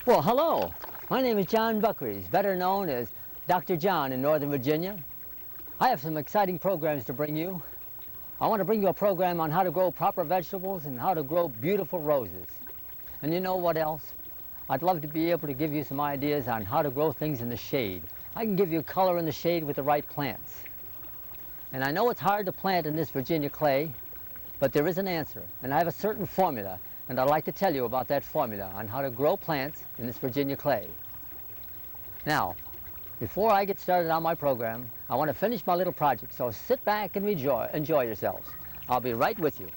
Well, hello. My name is John Buckreys, better known as Dr. John in Northern Virginia. I have some exciting programs to bring you. I want to bring you a program on how to grow proper vegetables and how to grow beautiful roses. And you know what else? I'd love to be able to give you some ideas on how to grow things in the shade. I can give you color in the shade with the right plants. And I know it's hard to plant in this Virginia clay, but there is an answer. And I have a certain formula, and I'd like to tell you about that formula on how to grow plants in this Virginia clay. Now, before I get started on my program, I want to finish my little project, so sit back and enjoy yourselves. I'll be right with you.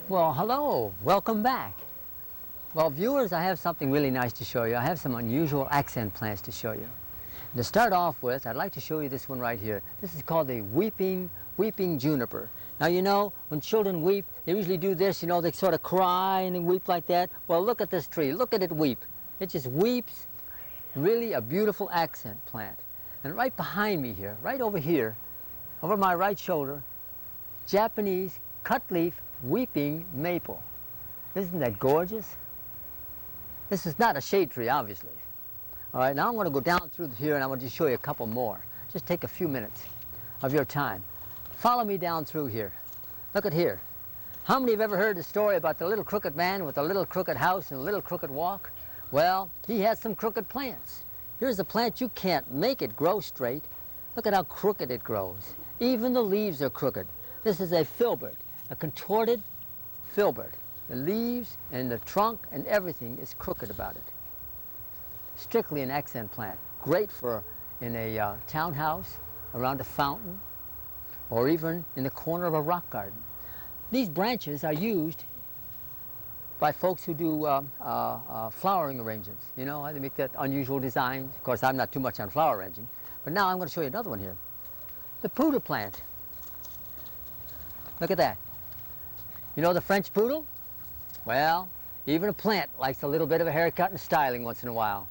Well, hello, welcome back. Well, viewers, I have something really nice to show you. I have some unusual accent plants to show you. And to start off with, I'd like to show you this one right here. This is called the weeping juniper. Now, you know, when children weep, they usually do this, you know, they sort of cry and they weep like that. Well, look at this tree, look at it weep. It just weeps. Really a beautiful accent plant. And right behind me here, right over here, over my right shoulder, Japanese cut leaf weeping maple. Isn't that gorgeous? This is not a shade tree, obviously. All right, now I'm going to go down through here and I want to show you a couple more. Just take a few minutes of your time. Follow me down through here. Look at here. How many have ever heard the story about the little crooked man with a little crooked house and a little crooked walk? Well, he had some crooked plants. Here's a plant you can't make it grow straight. Look at how crooked it grows. Even the leaves are crooked. This is a filbert. A contorted filbert. The leaves and the trunk and everything is crooked about it. Strictly an accent plant. Great for in a townhouse, around a fountain, or even in the corner of a rock garden. These branches are used by folks who do flowering arrangements. You know, they make that unusual designs. Of course, I'm not too much on flower arranging. But now I'm going to show you another one here. The poodle plant. Look at that. You know the French poodle? Well, even a plant likes a little bit of a haircut and styling once in a while.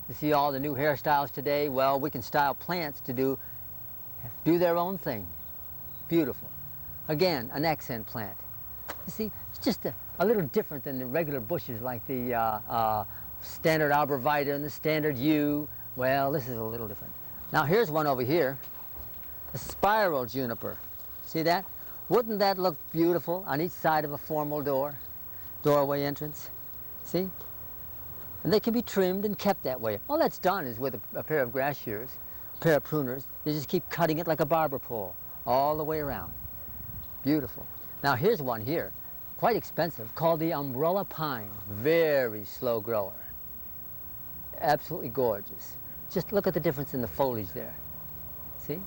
You see all the new hairstyles today? Well, we can style plants to do their own thing. Beautiful. Again, an accent plant. You see, it's just a little different than the regular bushes like the standard arborvitae and the standard yew. Well, this is a little different. Now here's one over here, the spiral juniper. See that? Wouldn't that look beautiful on each side of a formal doorway entrance? See? And they can be trimmed and kept that way. All that's done is with a pair of grass shears, a pair of pruners, you just keep cutting it like a barber pole all the way around. Beautiful. Now here's one here, quite expensive, called the umbrella pine. Very slow grower. Absolutely gorgeous. Just look at the difference in the foliage there. See?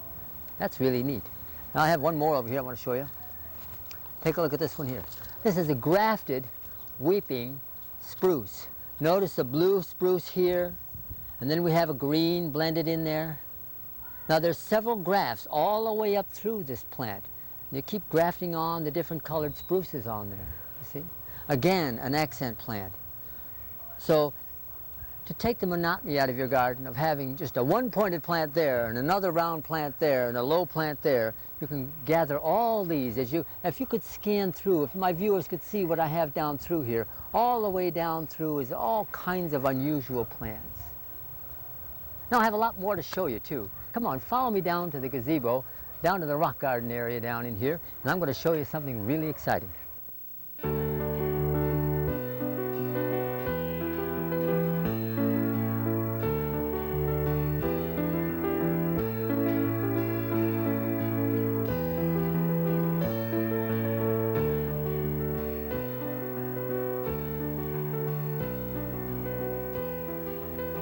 That's really neat. Now I have one more over here I want to show you. Take a look at this one here. This is a grafted weeping spruce. Notice the blue spruce here, and then we have a green blended in there. Now there's several grafts all the way up through this plant. You keep grafting on the different colored spruces on there, you see? Again, an accent plant. So to take the monotony out of your garden of having just a one-pointed plant there and another round plant there and a low plant there, you can gather all these. If you could scan through, if my viewers could see what I have down through here, all the way down through is all kinds of unusual plants. Now I have a lot more to show you too. Come on, follow me down to the gazebo down to the rock garden area down in here, and I'm going to show you something really exciting.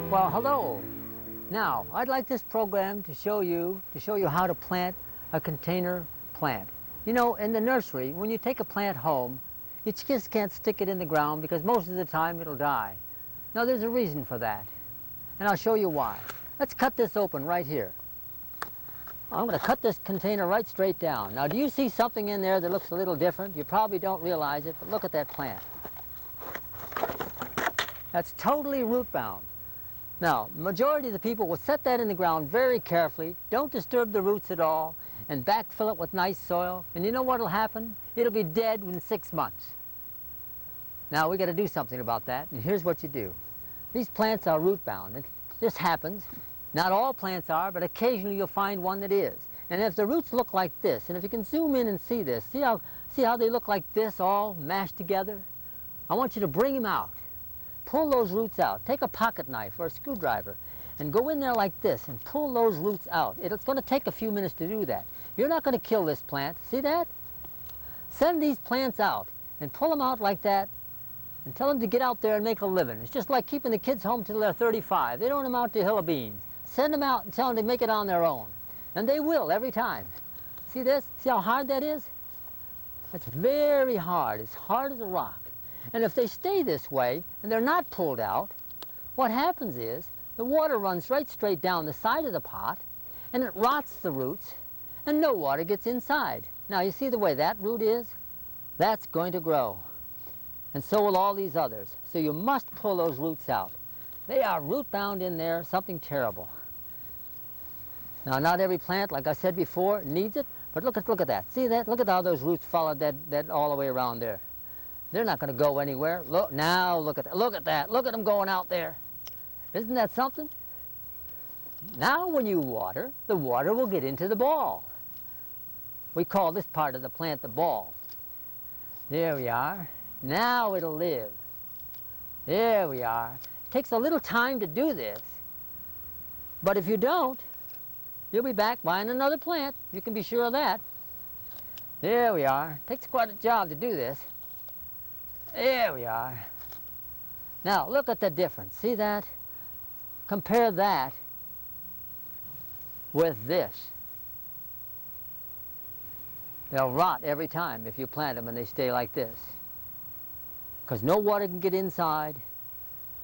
Well, hello. Now, I'd like this program to show you how to plant a container plant. You know, in the nursery, when you take a plant home, you just can't stick it in the ground because most of the time it'll die. Now, there's a reason for that, and I'll show you why. Let's cut this open right here. I'm going to cut this container right straight down. Now, do you see something in there that looks a little different? You probably don't realize it, but look at that plant. That's totally root bound. Now, the majority of the people will set that in the ground very carefully, don't disturb the roots at all, and backfill it with nice soil. And you know what will happen? It'll be dead within 6 months. Now, we got to do something about that, and here's what you do. These plants are root bound. And this happens. Not all plants are, but occasionally you'll find one that is. And if the roots look like this, and if you can zoom in and see this, see how they look like this, all mashed together? I want you to bring them out. Pull those roots out. Take a pocket knife or a screwdriver and go in there like this and pull those roots out. It's going to take a few minutes to do that. You're not going to kill this plant. See that? Send these plants out and pull them out like that and tell them to get out there and make a living. It's just like keeping the kids home till they're 35. They don't amount to a hill of beans. Send them out and tell them to make it on their own. And they will every time. See this? See how hard that is? It's very hard. It's hard as a rock. And if they stay this way and they're not pulled out, what happens is the water runs right straight down the side of the pot and it rots the roots and no water gets inside. Now you see the way that root is? That's going to grow. And so will all these others. So you must pull those roots out. They are root bound in there, something terrible. Now not every plant, like I said before, needs it, but look at that. See that? Look at how those roots followed that all the way around there. They're not going to go anywhere. Look now, look at that. Look at that. Look at them going out there. Isn't that something? Now when you water, the water will get into the ball. We call this part of the plant the ball. There we are. Now it'll live. There we are. It takes a little time to do this. But if you don't, you'll be back buying another plant. You can be sure of that. There we are. It takes quite a job to do this. There we are. Now, look at the difference. See that? Compare that with this. They'll rot every time if you plant them and they stay like this. Because no water can get inside,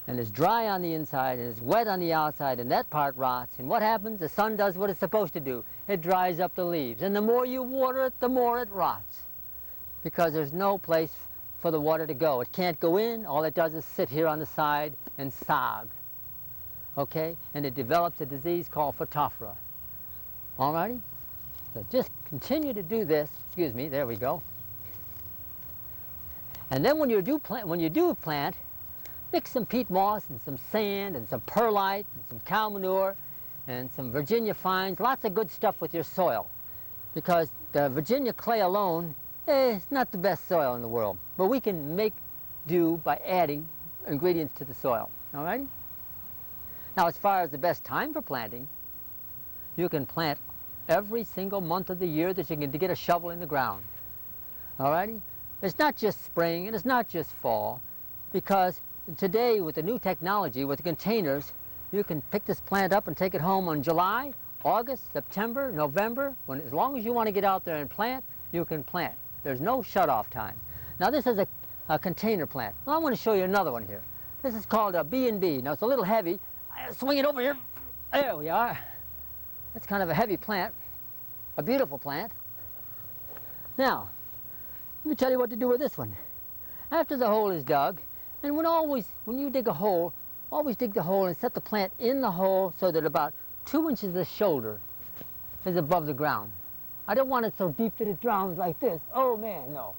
and it's dry on the inside, and it's wet on the outside, and that part rots. And what happens? The sun does what it's supposed to do. It dries up the leaves. And the more you water it, the more it rots. Because there's no place for the water to go. It can't go in. All it does is sit here on the side and sog. Okay? And it develops a disease called Potpourri. All righty? So just continue to do this. Excuse me, there we go. And then when you do plant, mix some peat moss and some sand and some perlite and some cow manure and some Virginia fines, lots of good stuff with your soil. Because the Virginia clay alone, it's not the best soil in the world. But we can make do by adding ingredients to the soil. All right? Now, as far as the best time for planting, you can plant every single month of the year that you can get a shovel in the ground. All righty? It's not just spring and it's not just fall, because today with the new technology, with the containers, you can pick this plant up and take it home on July, August, September, November. As long as you want to get out there and plant, you can plant. There's no shut-off time. Now this is a container plant. Well, I want to show you another one here. This is called a B&B. Now it's a little heavy. I'll swing it over here. There we are. That's kind of a heavy plant, a beautiful plant. Now, let me tell you what to do with this one. After the hole is dug, and when you dig a hole, always dig the hole and set the plant in the hole so that about 2 inches of the shoulder is above the ground. I don't want it so deep that it drowns like this. Oh man, no.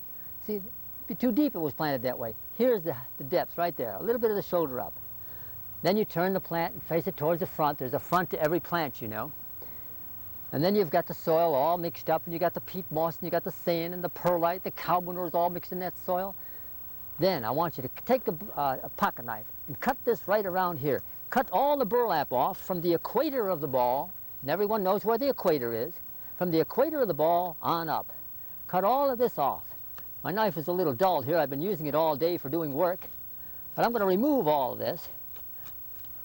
See, it'd be too deep if it was planted that way. Here's the depth right there, a little bit of the shoulder up. Then you turn the plant and face it towards the front. There's a front to every plant, you know. And then you've got the soil all mixed up, and you got the peat moss, and you got the sand, and the perlite, the cow manure is all mixed in that soil. Then I want you to take a pocket knife and cut this right around here. Cut all the burlap off from the equator of the ball, and everyone knows where the equator is. From the equator of the ball on up. Cut all of this off. My knife is a little dull here. I've been using it all day for doing work. But I'm going to remove all of this.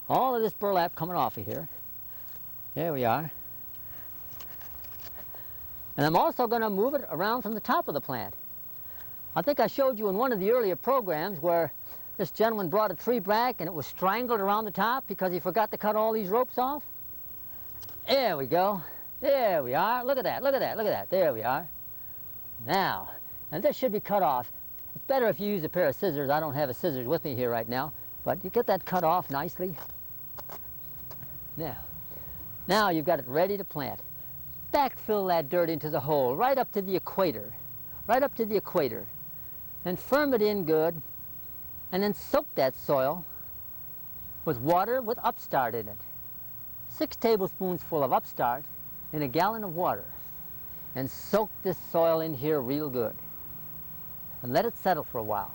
All of this burlap coming off of here. There we are. And I'm also going to move it around from the top of the plant. I think I showed you in one of the earlier programs where this gentleman brought a tree back and it was strangled around the top because he forgot to cut all these ropes off. There we go. There we are. Look at that, look at that, look at that. There we are. Now, and this should be cut off. It's better if you use a pair of scissors. I don't have a scissors with me here right now, but you get that cut off nicely. Now you've got it ready to plant. Backfill that dirt into the hole, right up to the equator, right up to the equator, and firm it in good, and then soak that soil with water with Upstart in it. 6 tablespoons full of Upstart in a gallon of water, and soak this soil in here real good, and let it settle for a while.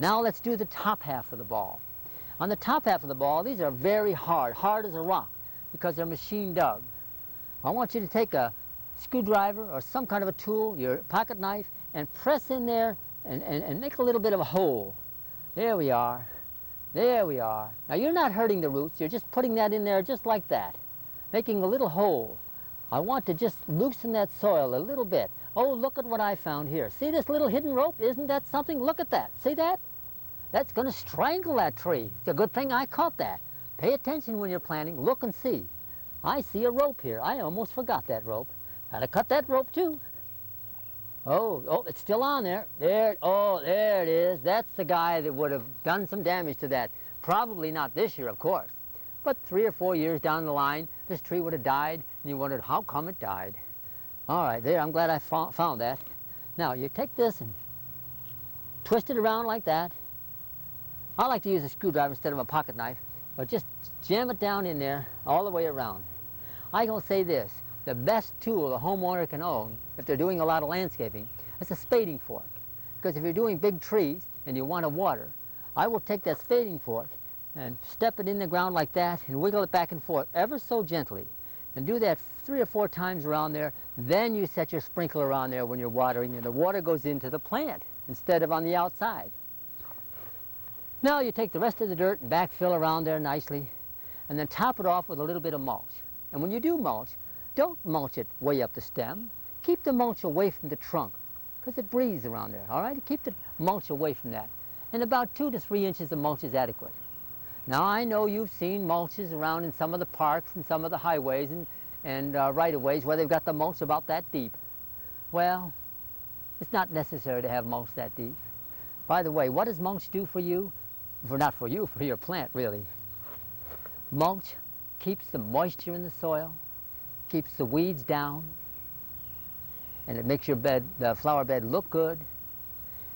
Now let's do the top half of the ball. On the top half of the ball, these are very hard, hard as a rock, because they're machine dug. I want you to take a screwdriver or some kind of a tool, your pocket knife, and press in there and make a little bit of a hole. There we are. There we are. Now you're not hurting the roots, you're just putting that in there just like that, making a little hole. I want to just loosen that soil a little bit. Oh, look at what I found here. See this little hidden rope? Isn't that something? Look at that. See that? That's going to strangle that tree. It's a good thing I caught that. Pay attention when you're planting. Look and see. I see a rope here. I almost forgot that rope. Gotta cut that rope too. Oh, it's still on there. There it is. That's the guy that would have done some damage to that. Probably not this year, of course. But 3 or 4 years down the line, this tree would have died, and you wondered, how come it died? All right, there, I'm glad I found that. Now, you take this and twist it around like that. I like to use a screwdriver instead of a pocket knife, but just jam it down in there all the way around. I'm going to say this, the best tool a homeowner can own, if they're doing a lot of landscaping, is a spading fork. Because if you're doing big trees and you want to water, I will take that spading fork and step it in the ground like that and wiggle it back and forth ever so gently. And do that 3 or 4 times around there. Then you set your sprinkler around there when you're watering, and the water goes into the plant instead of on the outside. Now you take the rest of the dirt and backfill around there nicely, and then top it off with a little bit of mulch. And when you do mulch, don't mulch it way up the stem. Keep the mulch away from the trunk, because it breathes around there, all right? Keep the mulch away from that. And about 2 to 3 inches of mulch is adequate. Now I know you've seen mulches around in some of the parks and some of the highways and right-of-ways where they've got the mulch about that deep. Well, it's not necessary to have mulch that deep. By the way, what does mulch do for you? Not for you, for your plant, really. Mulch keeps the moisture in the soil, keeps the weeds down, and it makes your bed, the flower bed, look good.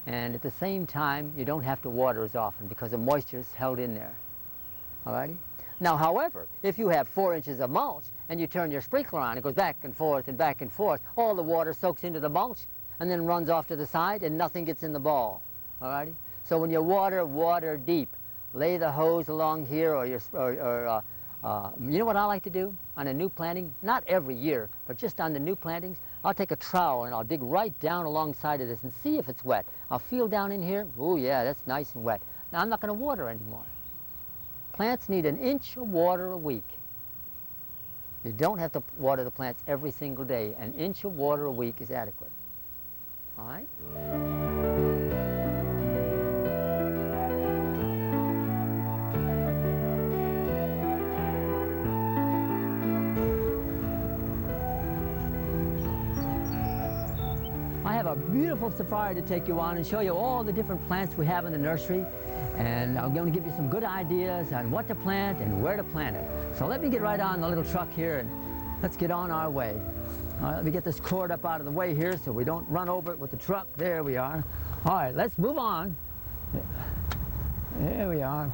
And at the same time, you don't have to water as often because the moisture is held in there. Alrighty? Now, however, if you have 4 inches of mulch and you turn your sprinkler on, it goes back and forth and back and forth, all the water soaks into the mulch and then runs off to the side and nothing gets in the ball. Alrighty? So when you water, water deep. Lay the hose along here, or you know what I like to do on a new planting? Not every year, but just on the new plantings, I'll take a trowel and I'll dig right down alongside of this and see if it's wet. I'll feel down in here. Oh yeah, that's nice and wet. Now I'm not going to water anymore. Plants need 1 inch of water a week. You don't have to water the plants every single day. 1 inch of water a week is adequate. All right? I have a beautiful safari to take you on and show you all the different plants we have in the nursery. And I'm going to give you some good ideas on what to plant and where to plant it. So let me get right on the little truck here and let's get on our way. All right, let me get this cord up out of the way here so we don't run over it with the truck. There we are. All right, let's move on. There we are.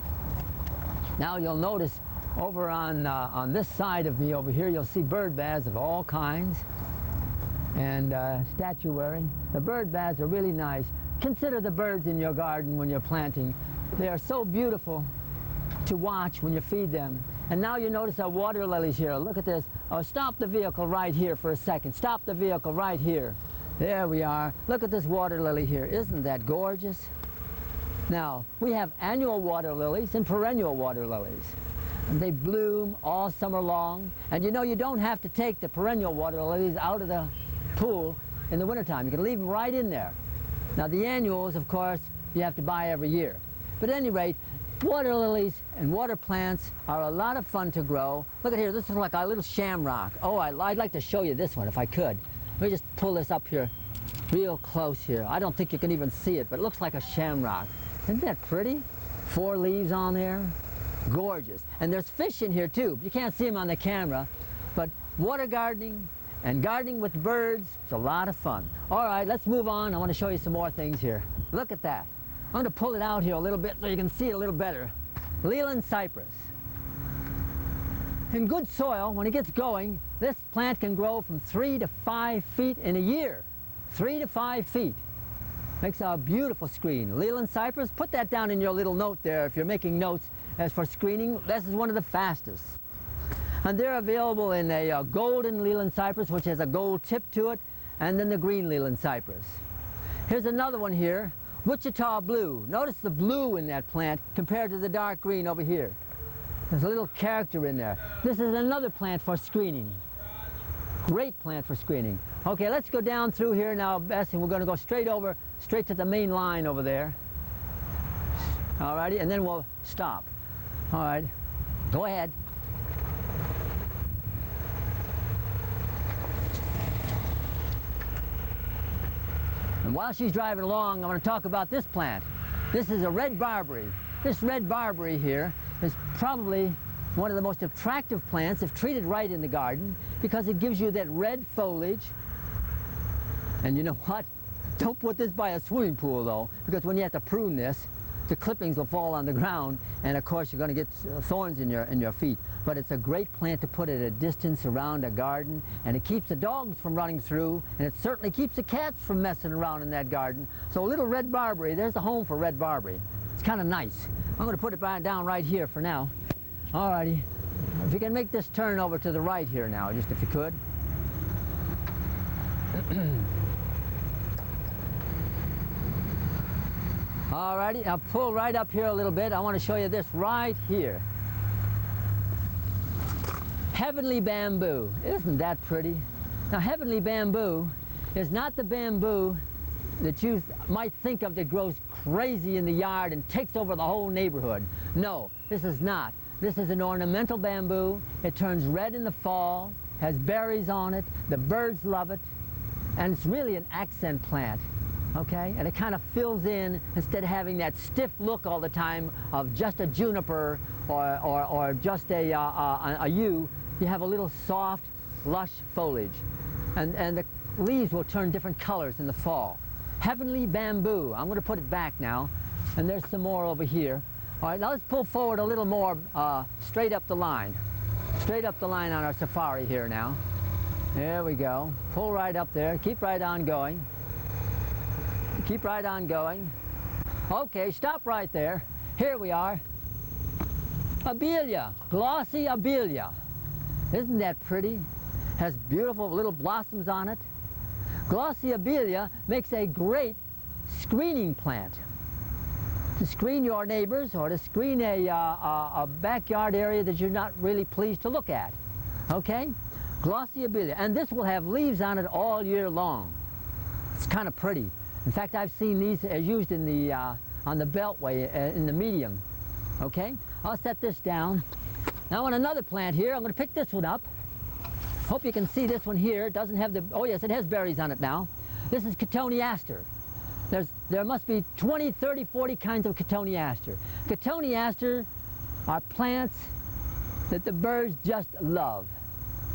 Now you'll notice Over on this side of me over here, you'll see bird baths of all kinds and statuary. The bird baths are really nice. Consider the birds in your garden when you're planting. They are so beautiful to watch when you feed them. And now you notice our water lilies here. Look at this. Oh, stop the vehicle right here for a second. Stop the vehicle right here. There we are. Look at this water lily here. Isn't that gorgeous? Now, we have annual water lilies and perennial water lilies. And they bloom all summer long. And you know, you don't have to take the perennial water lilies out of the pool in the wintertime. You can leave them right in there. Now, the annuals, of course, you have to buy every year. But at any rate, water lilies and water plants are a lot of fun to grow. Look at here, this is like a little shamrock. Oh, I'd like to show you this one if I could. Let me just pull this up here real close here. I don't think you can even see it, but it looks like a shamrock. Isn't that pretty? 4 leaves on there. Gorgeous. And there's fish in here too. You can't see them on the camera, but water gardening and gardening with birds is a lot of fun. All right, let's move on. I want to show you some more things here. Look at that. I'm going to pull it out here a little bit so you can see it a little better. Leland cypress. In good soil, when it gets going, this plant can grow from 3 to 5 feet in a year. 3 to 5 feet. Makes a beautiful screen. Leland cypress, put that down in your little note there if you're making notes. As for screening, this is one of the fastest. And they're available in a golden Leland cypress, which has a gold tip to it, and then the green Leland cypress. Here's another one here, Wichita blue. Notice the blue in that plant compared to the dark green over here. There's a little character in there. This is another plant for screening. Great plant for screening. Okay, let's go down through here now, Bess, and we're going to go straight to the main line over there. All righty, and then we'll stop. All right, go ahead. And while she's driving along, I want to talk about this plant. This is a red barberry. This red barberry here is probably one of the most attractive plants if treated right in the garden because it gives you that red foliage. And you know what? Don't put this by a swimming pool though, because when you have to prune this, the clippings will fall on the ground, and of course you're going to get thorns in your feet. But it's a great plant to put at a distance around a garden, and it keeps the dogs from running through, and it certainly keeps the cats from messing around in that garden. So a little red barberry, there's a home for red barberry. It's kind of nice. I'm going to put it down right here for now. All righty. If you can make this turn over to the right here now, just if you could. All righty, now pull right up here a little bit. I want to show you this right here. Heavenly bamboo. Isn't that pretty? Now, heavenly bamboo is not the bamboo that you might think of that grows crazy in the yard and takes over the whole neighborhood. No, this is not. This is an ornamental bamboo. It turns red in the fall, has berries on it, the birds love it, and it's really an accent plant. Okay, and it kind of fills in, instead of having that stiff look all the time of just a juniper or just a yew, you have a little soft, lush foliage. And the leaves will turn different colors in the fall. Heavenly bamboo. I'm going to put it back now, and there's some more over here. All right, now let's pull forward a little more straight up the line. Straight up the line on our safari here now. There we go. Pull right up there. Keep right on going. Keep right on going. Okay, stop right there. Here we are. Abelia, glossy abelia. Isn't that pretty? Has beautiful little blossoms on it. Glossy abelia makes a great screening plant. To screen your neighbors or to screen a backyard area that you're not really pleased to look at. Okay? Glossy abelia. And this will have leaves on it all year long. It's kind of pretty. In fact, I've seen these used in the, on the beltway in the medium. Okay? I'll set this down. Now on another plant here, I'm going to pick this one up. Hope you can see this one here. It doesn't have the, oh yes, it has berries on it now. This is cotoneaster. There must be 20, 30, 40 kinds of cotoneaster. Cotoneaster are plants that the birds just love.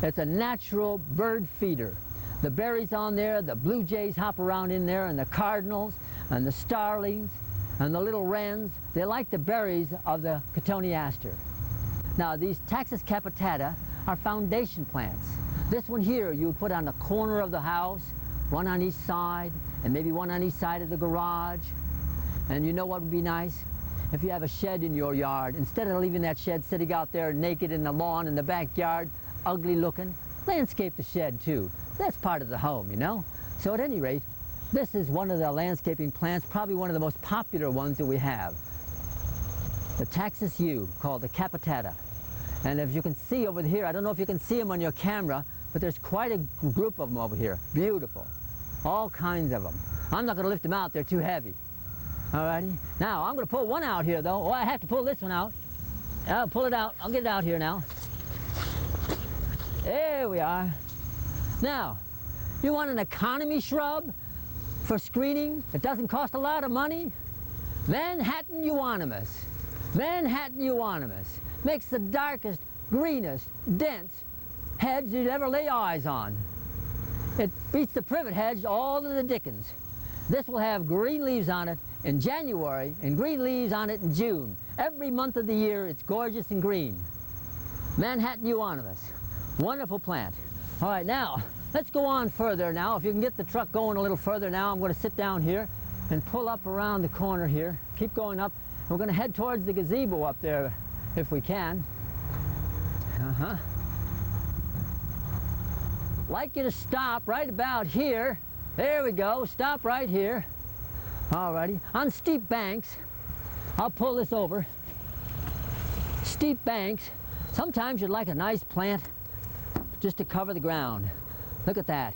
It's a natural bird feeder. The berries on there, the blue jays hop around in there, and the cardinals, and the starlings, and the little wrens. They like the berries of the cotoneaster. Now these Taxus capitata are foundation plants. This one here you would put on the corner of the house, one on each side, and maybe one on each side of the garage. And you know what would be nice? If you have a shed in your yard, instead of leaving that shed sitting out there naked in the lawn in the backyard, ugly looking, landscape the shed too. That's part of the home, you know? So at any rate, this is one of the landscaping plants, probably one of the most popular ones that we have. The Taxus yew, called the capitata. And as you can see over here, I don't know if you can see them on your camera, but there's quite a group of them over here. Beautiful. All kinds of them. I'm not going to lift them out, they're too heavy. Alrighty. Now, I'm going to pull one out here, though. Oh, I have to pull this one out. I'll pull it out. I'll get it out here now. There we are. Now, you want an economy shrub for screening? It doesn't cost a lot of money. Manhattan euonymus. Manhattan euonymus makes the darkest, greenest, dense hedge you'd ever lay eyes on. It beats the privet hedge all to the dickens. This will have green leaves on it in January and green leaves on it in June. Every month of the year it's gorgeous and green. Manhattan euonymus. Wonderful plant. All right, now let's go on further now. If you can get the truck going a little further now, I'm going to sit down here and pull up around the corner here. Keep going up. We're going to head towards the gazebo up there if we can. Like you to stop right about here. There we go. Stop right here. Alrighty. On steep banks, I'll pull this over. Steep banks. Sometimes you'd like a nice plant just to cover the ground. Look at that.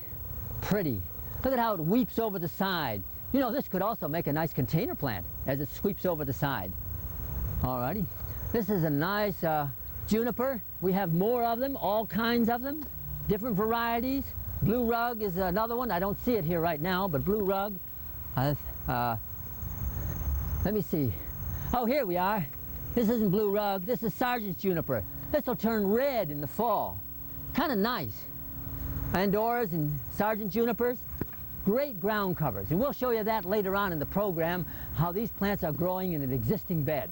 Pretty. Look at how it weeps over the side. You know, this could also make a nice container plant as it sweeps over the side. Alrighty. This is a nice juniper. We have more of them, all kinds of them, different varieties. Blue rug is another one. I don't see it here right now, but blue rug. Let me see. Oh, here we are. This isn't blue rug. This is sergeant's juniper. This will turn red in the fall. Kind of nice. Andoras and sergeant junipers. Great ground covers, and we'll show you that later on in the program, how these plants are growing in an existing bed.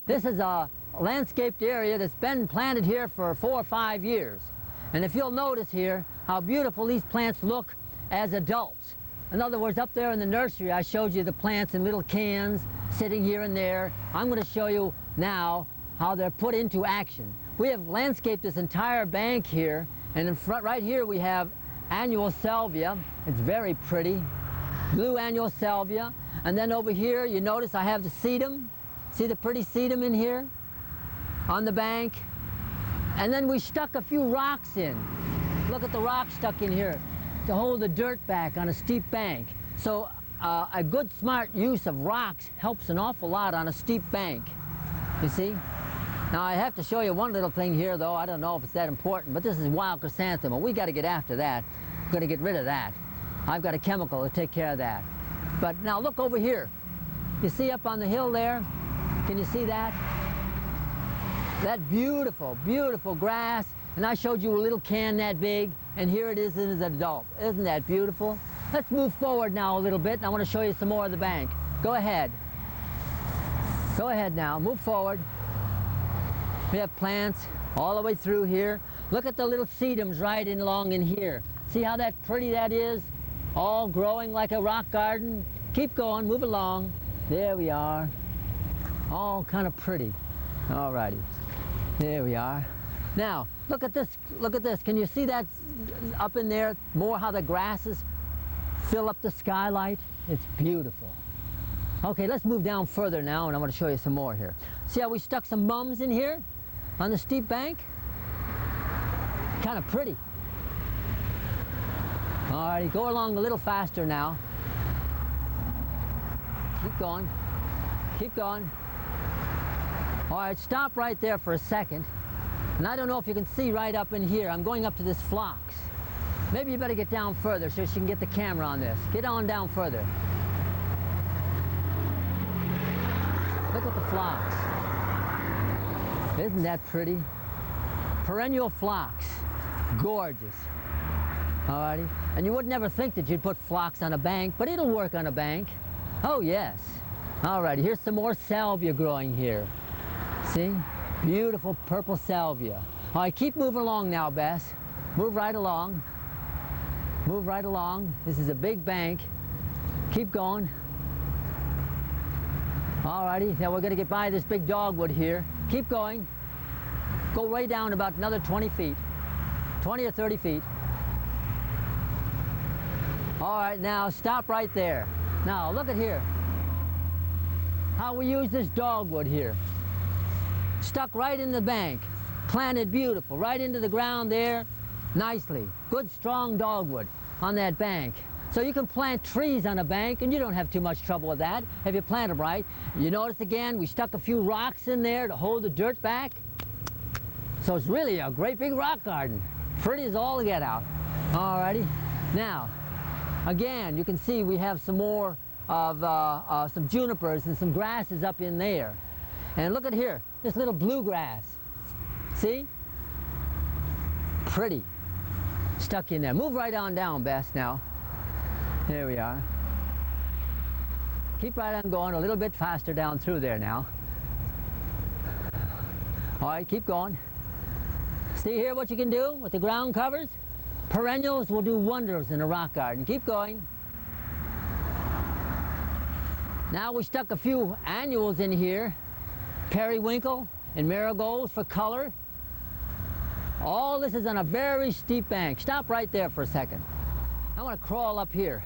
This is a landscaped area that's been planted here for 4 or 5 years. And if you'll notice here how beautiful these plants look as adults. In other words, up there in the nursery, I showed you the plants in little cans sitting here and there. I'm going to show you now how they're put into action. We have landscaped this entire bank here, and in front right here we have annual salvia. It's very pretty. Blue annual salvia. And then over here, you notice I have the sedum. See the pretty sedum in here on the bank? And then we stuck a few rocks in. Look at the rocks stuck in here to hold the dirt back on a steep bank. So a good, smart use of rocks helps an awful lot on a steep bank. You see? Now I have to show you one little thing here, though. I don't know if it's that important, but this is wild chrysanthemum. We got to get after that. We're going to get rid of that. I've got a chemical to take care of that. But now look over here. You see up on the hill there? Can you see that? That beautiful, beautiful grass. And I showed you a little can that big, and here it is as an adult. Isn't that beautiful? Let's move forward now a little bit, and I want to show you some more of the bank. Go ahead. Go ahead now. Move forward. We have plants all the way through here. Look at the little sedums right in along in here. See how that pretty that is? All growing like a rock garden. Keep going, move along. There we are. All kind of pretty. All righty. There we are. Now, look at this. Look at this. Can you see that up in there? More how the grasses fill up the skylight. It's beautiful. Okay, let's move down further now, and I want to show you some more here. See how we stuck some mums in here on the steep bank? Kind of pretty. All righty, go along a little faster now. Keep going. Keep going. All right, stop right there for a second. And I don't know if you can see right up in here. I'm going up to this phlox. Maybe you better get down further so you can get the camera on this. Get on down further. Look at the phlox. Isn't that pretty? Perennial phlox. Gorgeous. Alrighty. And you would never think that you'd put phlox on a bank, but it'll work on a bank. Oh yes. Alrighty, here's some more salvia growing here. See? Beautiful purple salvia. All right, keep moving along now, Bess. Move right along. Move right along. This is a big bank. Keep going. All righty, now we're going to get by this big dogwood here. Keep going. Go way down about another 20 feet. 20 or 30 feet. All right, now stop right there. Now look at here. How we use this dogwood here. Stuck right in the bank. Planted beautiful, right into the ground there. Nicely. Good strong dogwood on that bank. So you can plant trees on a bank and you don't have too much trouble with that if you plant them right. You notice again, we stuck a few rocks in there to hold the dirt back. So it's really a great big rock garden. Pretty as all get out. Alrighty. Now, again, you can see we have some more of some junipers and some grasses up in there. And look at here, this little bluegrass. See? Pretty. Stuck in there. Move right on down, Bess, now. There we are. Keep right on going a little bit faster down through there now. All right, keep going. See here what you can do with the ground covers? Perennials will do wonders in a rock garden. Keep going. Now we stuck a few annuals in here. Periwinkle and marigolds for color. All this is on a very steep bank. Stop right there for a second. I want to crawl up here.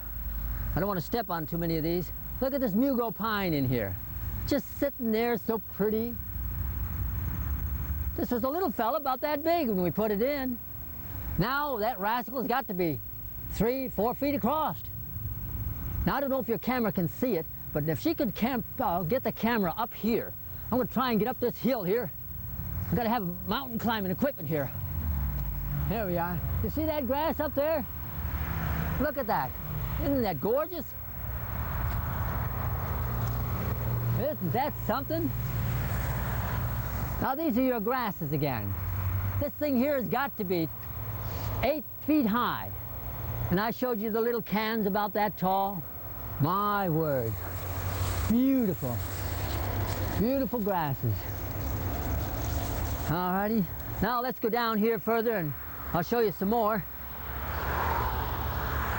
I don't want to step on too many of these. Look at this mugo pine in here. Just sitting there, so pretty. This was a little fella about that big when we put it in. Now that rascal's got to be 3-4 feet across. Now I don't know if your camera can see it, but if she could get the camera up here, I'm going to try and get up this hill here. I've got to have mountain climbing equipment here. There we are. You see that grass up there? Look at that. Isn't that gorgeous? Isn't that something? Now these are your grasses again. This thing here has got to be 8 feet high. And I showed you the little cans about that tall. My word. Beautiful. Beautiful grasses. Alrighty. Now let's go down here further and I'll show you some more.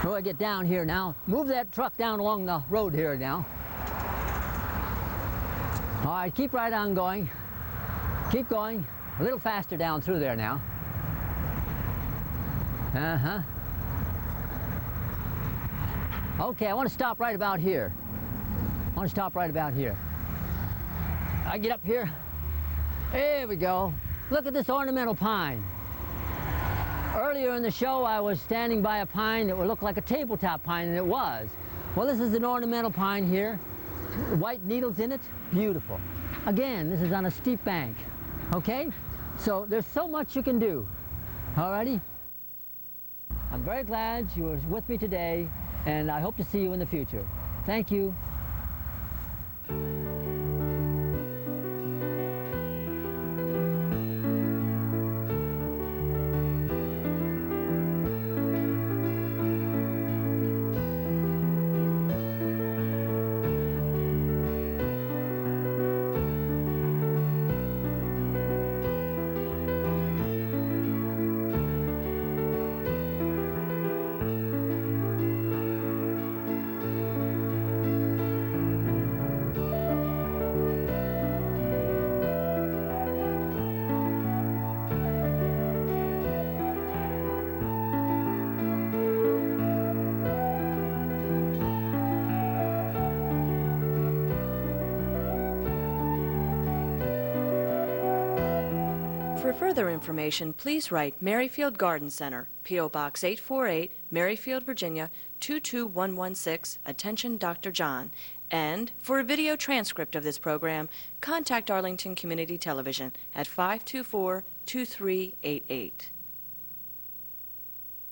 When I get down here now, move that truck down along the road here now. All right, keep right on going. Keep going. A little faster down through there now. Uh-huh. Okay, I want to stop right about here. I want to stop right about here. I get up here. There we go. Look at this ornamental pine. Earlier in the show, I was standing by a pine that would look like a tabletop pine, and it was. Well, this is an ornamental pine here. White needles in it. Beautiful. Again, this is on a steep bank. Okay? So there's so much you can do. Alrighty? I'm very glad you were with me today, and I hope to see you in the future. Thank you. For further information, please write Merrifield Garden Center, P.O. Box 848, Merrifield, Virginia 22116, attention Dr. John. And for a video transcript of this program, contact Arlington Community Television at 524-2388.